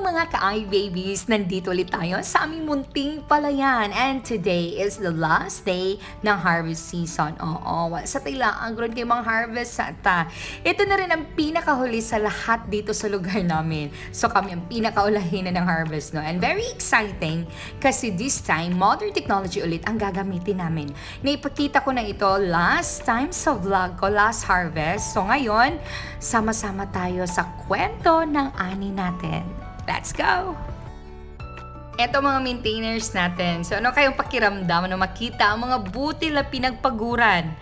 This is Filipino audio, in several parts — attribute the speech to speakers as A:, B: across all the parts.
A: mga ka-eye babies, nandito ulit tayo sa aming munting palayan. And today is the last day ng harvest season. Oo, sa tila, ang gron kay mga harvest sa ta. Ito na rin ang pinakahuli sa lahat dito sa lugar namin. So kami ang pinakaulahin na ng harvest, no? And very exciting kasi this time, modern technology ulit ang gagamitin namin. Naipakita ko na ito last time sa vlog ko, last harvest. So ngayon, sama-sama tayo sa kwento ng ani natin. Let's go! Eto mga maintainers natin. So ano kayong pakiramdam na makita ang mga butil na pinagpaguran?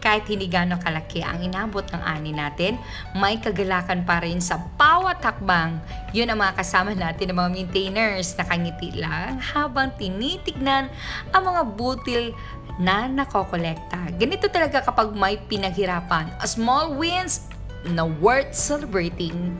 A: Kahit hindi gano'ng kalaki ang inabot ng ani natin, may kagalakan pa rin sa bawat hakbang. Yun ang mga kasama natin ng mga maintainers. Nakangiti lang habang tinitignan ang mga butil na nakokolekta. Ganito talaga kapag may pinaghirapan. A small wins na worth celebrating.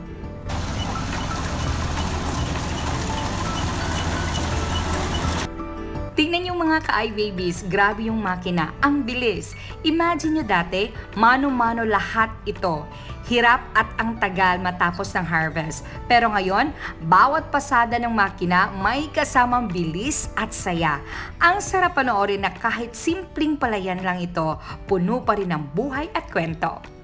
A: Tingnan yung mga ka-eye babies, grabe yung makina, ang bilis. Imagine nyo dati, mano-mano lahat ito. Hirap at ang tagal matapos ng harvest. Pero ngayon, bawat pasada ng makina may kasamang bilis at saya. Ang sarap panoorin na kahit simpleng palayan lang ito, puno pa rin ng buhay at kwento.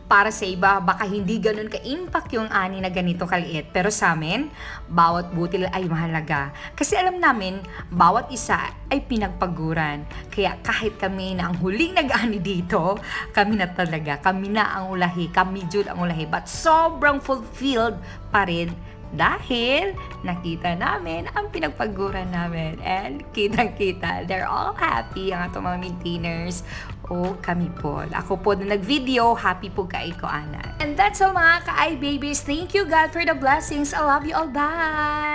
A: Para sa iba, baka hindi ganun ka-impact yung ani na ganito kaliit. Pero sa amin, bawat butil ay mahalaga. Kasi alam namin, bawat isa ay pinagpaguran. Kaya kahit kami na ang huling nag-ani dito, kami na talaga, kami na ang ulahi, kami Jud ang ulahi. But sobrang fulfilled pa rin dahil nakita namin ang pinagpaguran namin. And kitang-kita, they're all happy ang atong mga maintainers. O kami po. Ako po na nag-video, happy po kay ko, Ana. And that's all mga ka-eye babies. Thank you God for the blessings. I love you all. Bye!